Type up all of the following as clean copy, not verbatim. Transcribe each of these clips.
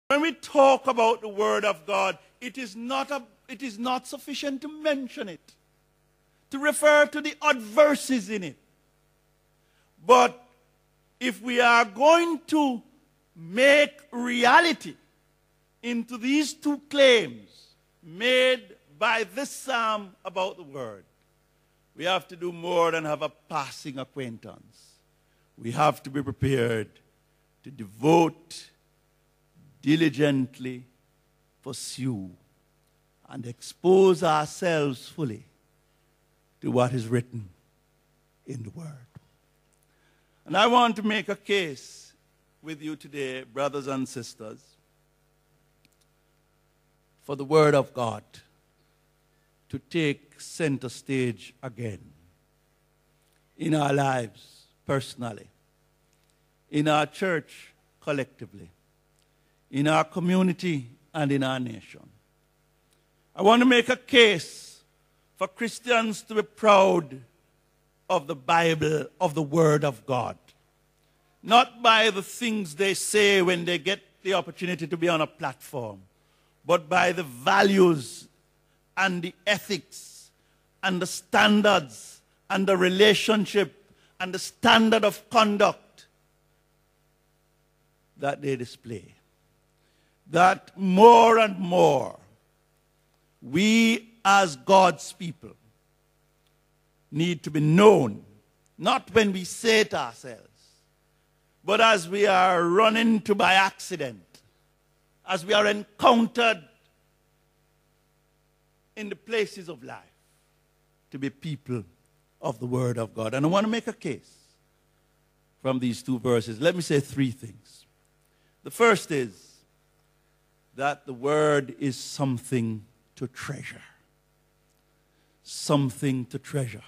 When we talk about the Word of God, it is not sufficient to mention it, to refer to the odd verses in it. But if we are going to make reality into these two claims made by this psalm about the Word, we have to do more than have a passing acquaintance. We have to be prepared to devote, diligently pursue, and expose ourselves fully to what is written in the Word. And I want to make a case with you today, brothers and sisters, for the Word of God to take center stage again in our lives personally, in our church collectively, in our community and in our nation. I want to make a case for Christians to be proud of the Bible, of the Word of God. Not by the things they say when they get the opportunity to be on a platform, but by the values and the ethics and the standards and the relationship and the standard of conduct that they display. That more and more we as God's people need to be known, not when we say it ourselves, but as we are run into by accident, as we are encountered in the places of life, to be people of the Word of God. And I want to make a case from these two verses. Let me say three things. The first is that the Word is something to treasure. Something to treasure.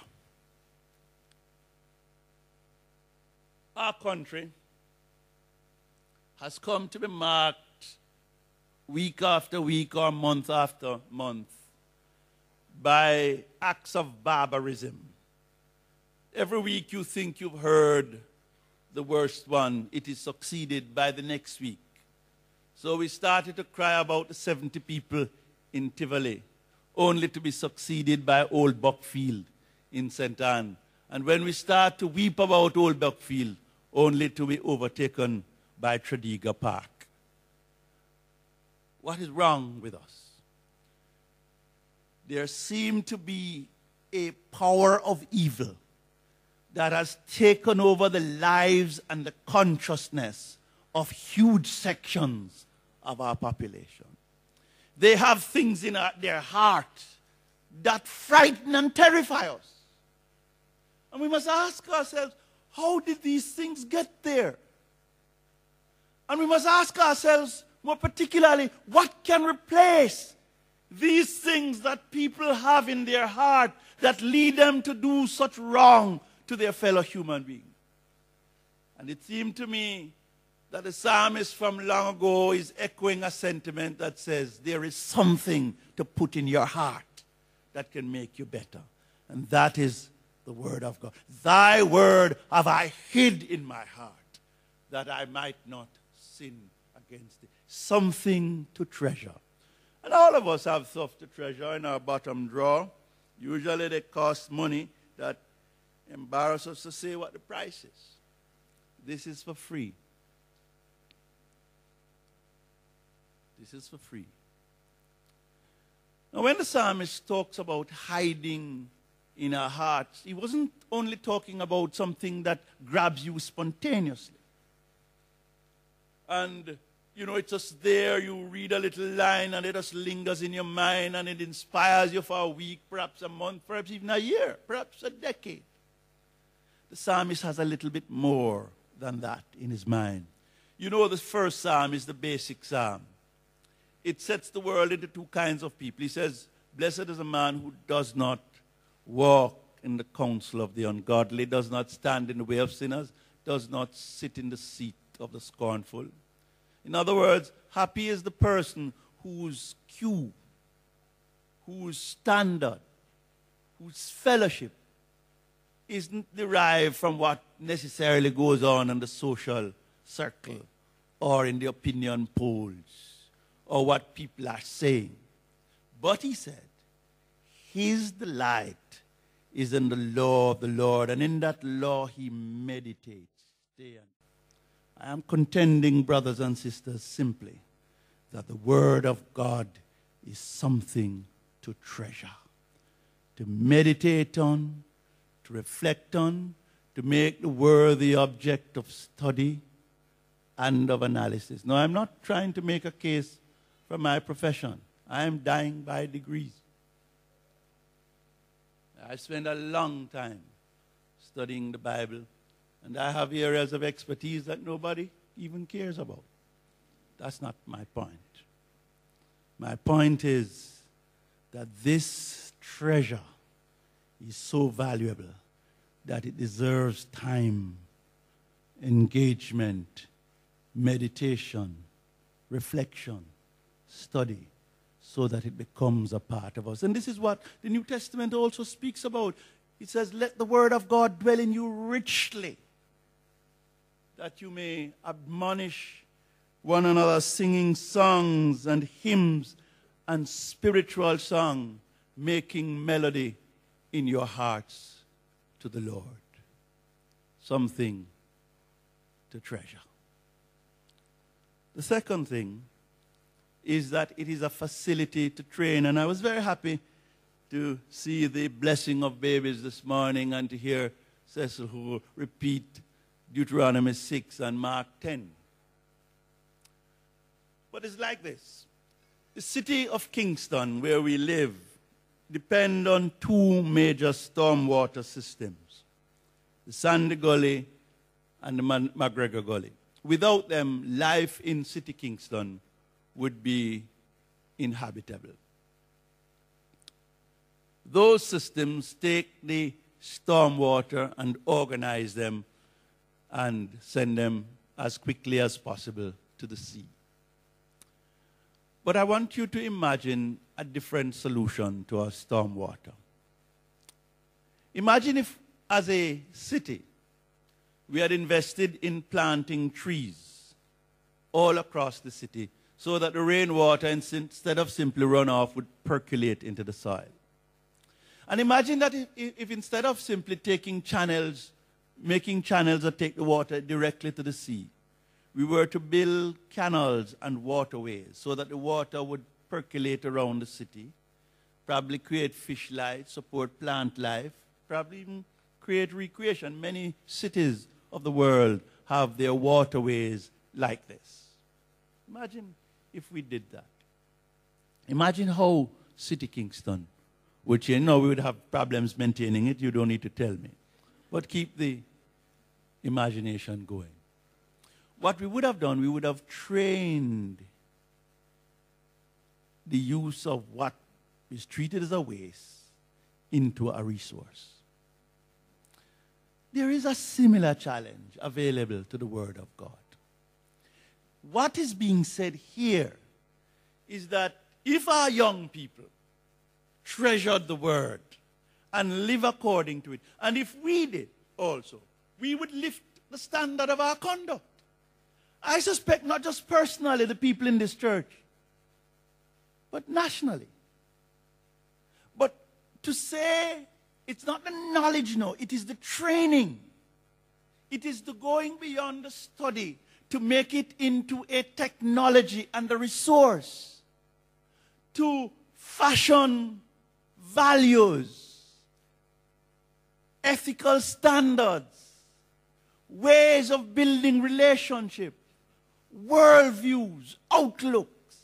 Our country has come to be marked week after week or month after month by acts of barbarism. Every week you think you've heard the worst one, it is succeeded by the next week. So we started to cry about the 70 people in Tivoli, only to be succeeded by Old Buckfield in St. Anne. And when we start to weep about Old Buckfield, only to be overtaken by Tredegar Park. What is wrong with us? There seems to be a power of evil that has taken over the lives and the consciousness of huge sections of our population. They have things in their heart that frighten and terrify us. And we must ask ourselves, how did these things get there? And we must ask ourselves, more particularly, what can replace these things that people have in their heart that lead them to do such wrong to their fellow human beings? And it seemed to me that the psalmist from long ago is echoing a sentiment that says there is something to put in your heart that can make you better. And that is the Word of God. Thy word have I hid in my heart, that I might not sin against it. Something to treasure. And all of us have stuff to treasure in our bottom drawer. Usually they cost money that embarrass us to say what the price is. This is for free. This is for free. Now when the psalmist talks about hiding in our hearts, he wasn't only talking about something that grabs you spontaneously. And, you know, it's just there, you read a little line and it just lingers in your mind and it inspires you for a week, perhaps a month, perhaps even a year, perhaps a decade. The psalmist has a little bit more than that in his mind. You know, the first psalm is the basic psalm. It sets the world into two kinds of people. He says, blessed is a man who does not walk in the counsel of the ungodly, does not stand in the way of sinners, does not sit in the seat of the scornful. In other words, happy is the person whose cue, whose standard, whose fellowship isn't derived from what necessarily goes on in the social circle or in the opinion polls or what people are saying. But he said, his delight is in the law of the Lord, and in that law he meditates day and night. I am contending, brothers and sisters, simply that the word of God is something to treasure, to meditate on, to reflect on, to make the word the object of study and of analysis. Now, I'm not trying to make a case for my profession. I am dying by degrees. I spend a long time studying the Bible, and I have areas of expertise that nobody even cares about. That's not my point. My point is that this treasure is so valuable that it deserves time, engagement, meditation, reflection, study, so that it becomes a part of us. And this is what the New Testament also speaks about. It says, let the word of God dwell in you richly, that you may admonish one another, singing songs and hymns and spiritual song, making melody in your hearts to the Lord. Something to treasure. The second thing is that it is a facility to train. And I was very happy to see the blessing of babies this morning and to hear Cecil who repeat Deuteronomy 6 and Mark 10. But it's like this. The city of Kingston, where we live, depends on two major stormwater systems, the Sandy Gully and the McGregor Gully. Without them, life in City Kingston would be inhabitable. Those systems take the stormwater and organize them and send them as quickly as possible to the sea. But I want you to imagine a different solution to our stormwater. Imagine if, as a city, we had invested in planting trees all across the city so that the rainwater, instead of simply run off, would percolate into the soil. And imagine that if instead of simply taking channels, making channels that take the water directly to the sea, we were to build canals and waterways so that the water would percolate around the city, probably create fish life, support plant life, probably even create recreation. Many cities of the world have their waterways like this. Imagine if we did that. Imagine how City Kingston would change. No, we would have problems maintaining it. You don't need to tell me. But keep the imagination going. What we would have done, we would have trained the use of what is treated as a waste into a resource. There is a similar challenge available to the Word of God. What is being said here is that if our young people treasured the Word and live according to it, and if we did also, we would lift the standard of our conduct. I suspect not just personally the people in this church, but nationally. But to say it's not the knowledge, no, it is the training. It is the going beyond the study to make it into a technology and a resource, to fashion values, ethical standards, ways of building relationships, worldviews, outlooks,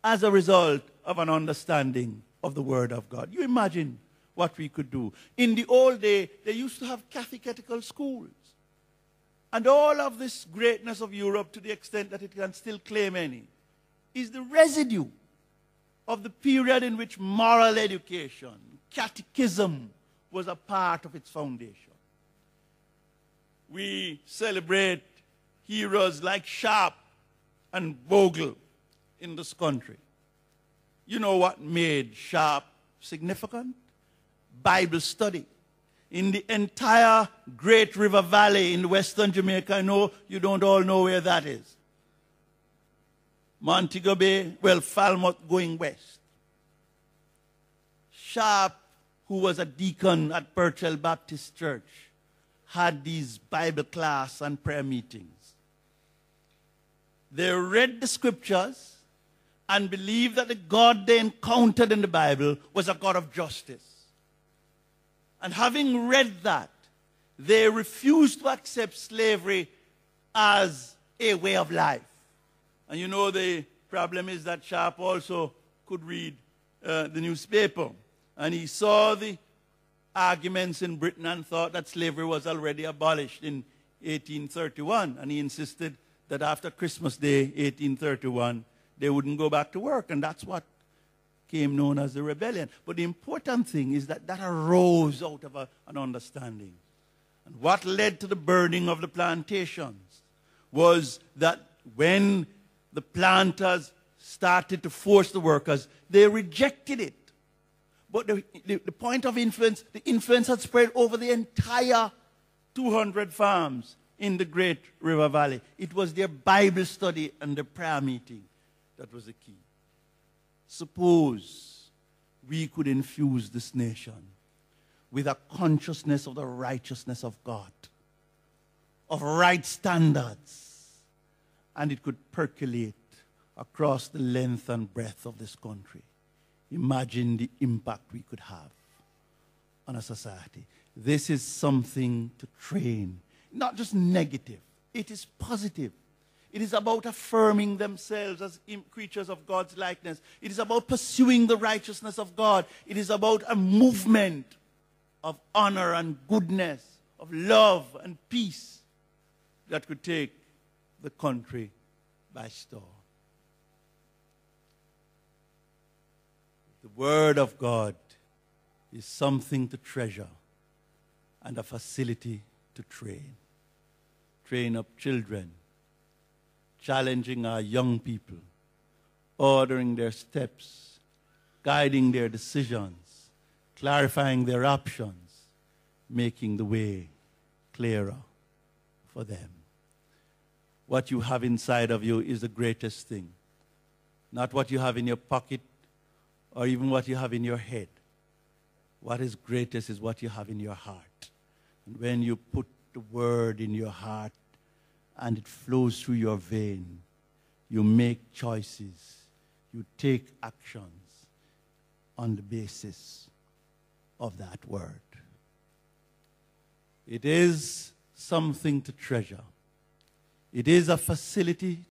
as a result of an understanding of the Word of God. You imagine what we could do. In the old day, they used to have catechetical schools. And all of this greatness of Europe, to the extent that it can still claim any, is the residue of the period in which moral education, catechism, was a part of its foundation. We celebrate heroes like Sharp and Bogle in this country. You know what made Sharp significant? Bible study. In the entire Great River Valley in western Jamaica, I know you don't all know where that is. Montego Bay, well, Falmouth going west. Sharp, who was a deacon at Birchell Baptist Church, had these Bible class and prayer meetings. They read the scriptures and believed that the God they encountered in the Bible was a God of justice. And having read that, they refused to accept slavery as a way of life. And you know the problem is that Sharp also could read the newspaper. And he saw the arguments in Britain and thought that slavery was already abolished in 1831. And he insisted that after Christmas Day, 1831, they wouldn't go back to work. And that's what came known as the rebellion. But the important thing is that that arose out of an understanding. And what led to the burning of the plantations was that when the planters started to force the workers, they rejected it. But the point of influence, the influence had spread over the entire 200 farms in the Great River Valley. It was their Bible study and the prayer meeting that was the key. Suppose we could infuse this nation with a consciousness of the righteousness of God, of right standards, and it could percolate across the length and breadth of this country. Imagine the impact we could have on a society. This is something to train. Not just negative. It is positive. It is about affirming themselves as creatures of God's likeness. It is about pursuing the righteousness of God. It is about a movement of honor and goodness, of love and peace that could take the country by storm. The Word of God is something to treasure and a facility to train. Train up children, challenging our young people, ordering their steps, guiding their decisions, clarifying their options, making the way clearer for them. What you have inside of you is the greatest thing. Not what you have in your pocket or even what you have in your head. What is greatest is what you have in your heart. And when you put the Word in your heart and it flows through your vein, you make choices, you take actions on the basis of that Word. It is something to treasure. It is a facility